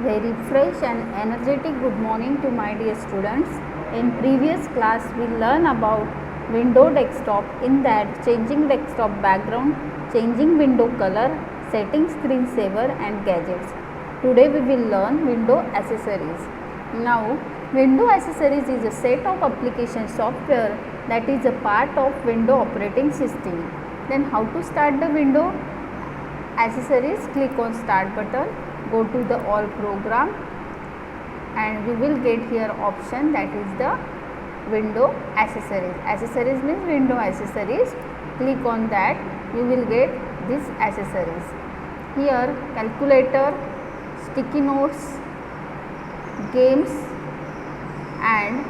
Very fresh and energetic good morning to my dear students. In previous class we learned about window desktop, in that changing desktop background, changing window color, setting screensaver and gadgets. Today we will learn window accessories. Now window accessories is a set of application software that is a part of window operating system. Then how to start the window accessories? Click on start button, go to the all program and you will get here option that is the window accessories. Accessories means window accessories. Click on that, you will get this accessories. Here calculator, sticky notes, games and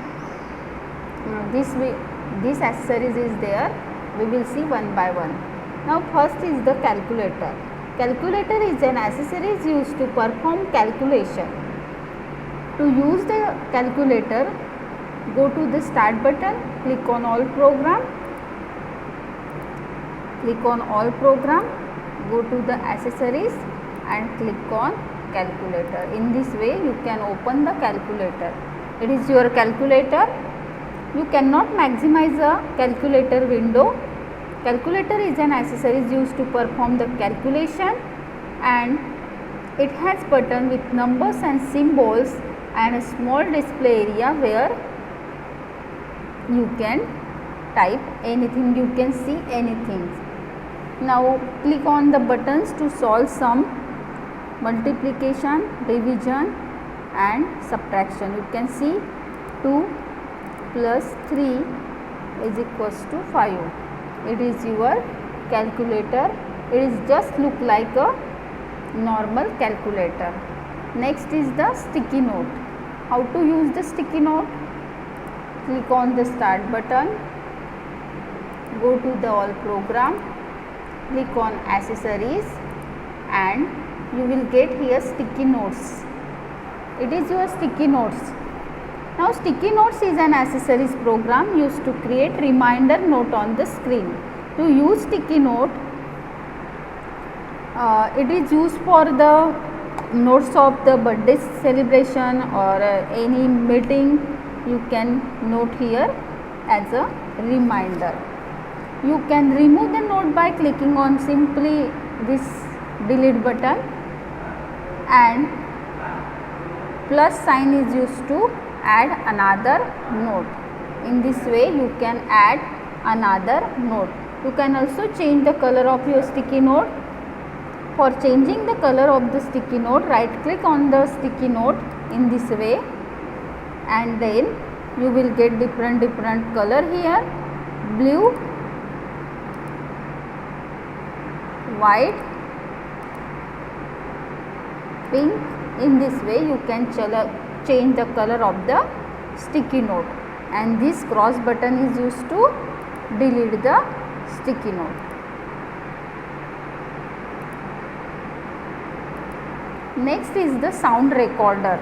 this accessories is there. We will see one by one. Now first is the calculator. Calculator is an accessory used to perform calculation. To use the calculator, go to the start button, click on all program, go to the accessories and click on calculator. In this way you can open the calculator. It is your calculator. You cannot maximize a calculator window. Calculator is an accessory used to perform the calculation and it has button with numbers and symbols and a small display area where you can type anything, you can see anything. Now click on the buttons to solve sum, multiplication, division and subtraction. You can see 2 plus 3 is equals to 5. It is your calculator. It is just look like a normal calculator. Next is the sticky note. How to use the sticky note? Click on the start button, go to the all program, click on accessories and you will get here sticky notes. It is your sticky notes. Now sticky notes is an accessories program used to create reminder note on the screen. To use sticky note, it is used for the notes of the birthday celebration or any meeting. You can note here as a reminder. You can remove the note by clicking on simply this delete button and plus sign is used to add another note. In this way you can add another note. You can also change the color of your sticky note. For changing the color of the sticky note, right click on the sticky note in this way and then you will get different color here, blue, white, pink. In this way you can change the color of the sticky note and this cross button is used to delete the sticky note. Next is the sound recorder.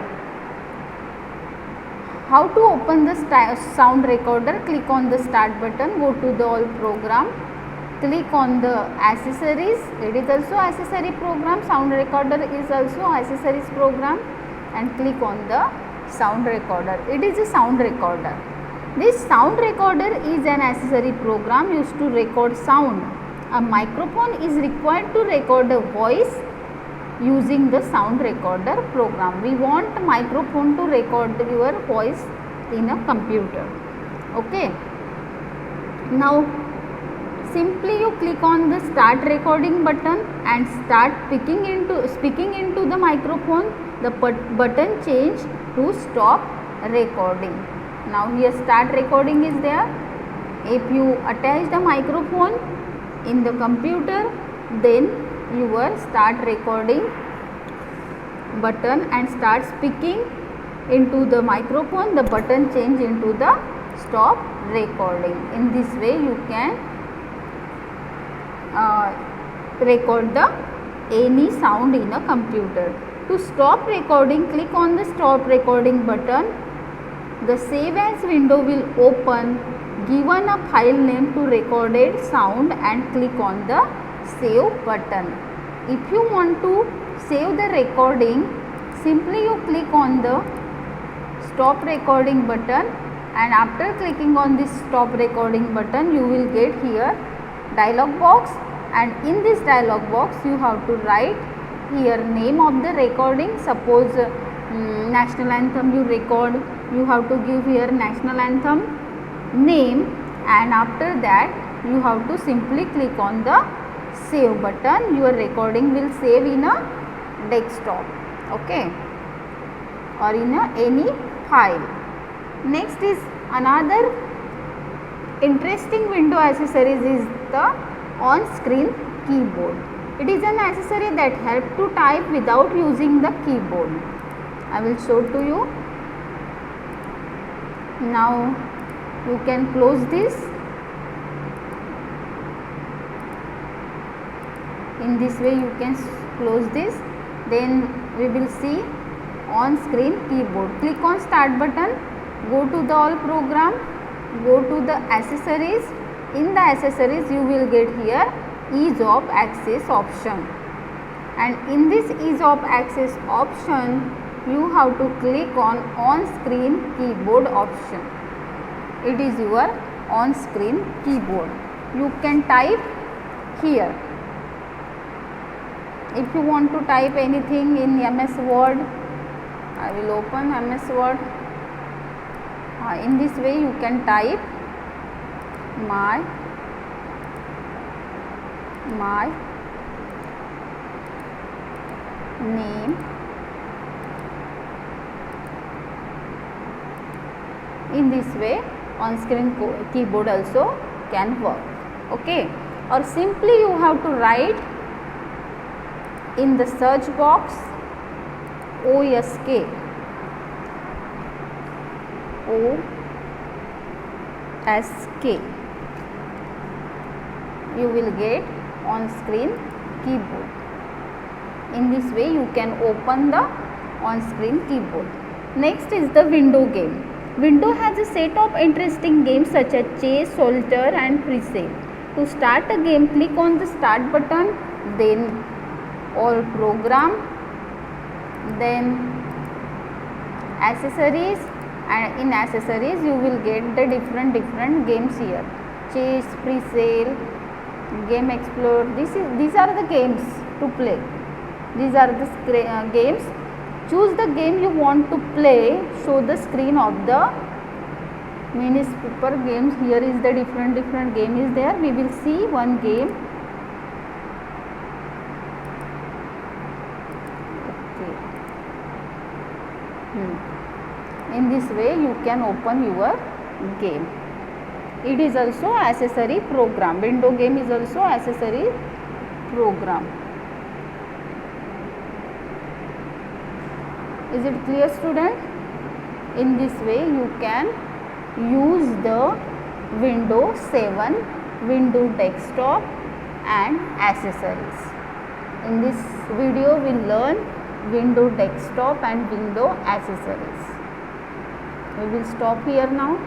How to open the sound recorder? Click on the start button, go to the all program, click on the accessories. It is also accessory program. Sound recorder is also accessories program and click on the sound recorder. It is a sound recorder. This sound recorder is an accessory program used to record sound. A microphone is required to record a voice using the sound recorder program. We want microphone to record your voice in a computer. Okay. Now simply you click on the start recording button and start speaking into the microphone. The button change to stop recording. Now here start recording is there. If you attach the microphone in the computer, then your start recording button and start speaking into the microphone, the button change into the stop recording. In this way you can record the any sound in a computer. To stop recording, click on the stop recording button. The save as window will open. Given a file name to recorded sound and click on the save button. If you want to save the recording, Simply you click on the stop recording button, and after clicking on this stop recording button you will get here dialog box, and in this dialog box you have to write here name of the recording. Suppose national anthem you record, you have to give here national anthem name, and after that you have to simply click on the save button. Your recording will save in a desktop, okay, or in any file. Next is another interesting window accessories is the on-screen keyboard. It is an accessory that helps to type without using the keyboard. I will show to you. Now you can close this. In this way you can close this. Then we will see on screen keyboard. Click on start button, go to the all program, go to the accessories. In the accessories you will get here ease of access option, and in this ease of access option you have to click on screen keyboard option. It is your on screen keyboard. You can type here. If you want to type anything in MS Word, I will open MS Word. In this way you can type my name. In this way on screen keyboard also can work, okay. Or simply you have to write in the search box OSK, you will get on screen keyboard. In this way you can open the on screen keyboard. Next is the window game. Window has a set of interesting games such as chess, solitaire and pre-sale. To start a game, click on the start button, then all program, then accessories, and in accessories you will get the different games here. Chess, pre-sale, game explore. These are the games to play. These are the games. Choose the game you want to play. Show the screen of the newspaper games. Here is the different game is there. We will see one game. Okay. In this way you can open your game. It is also accessory program. Window game is also accessory program. Is it clear, student? In this way you can use the Windows 7, Windows desktop and accessories. In this video we will learn Windows desktop and Windows accessories. We will stop here now.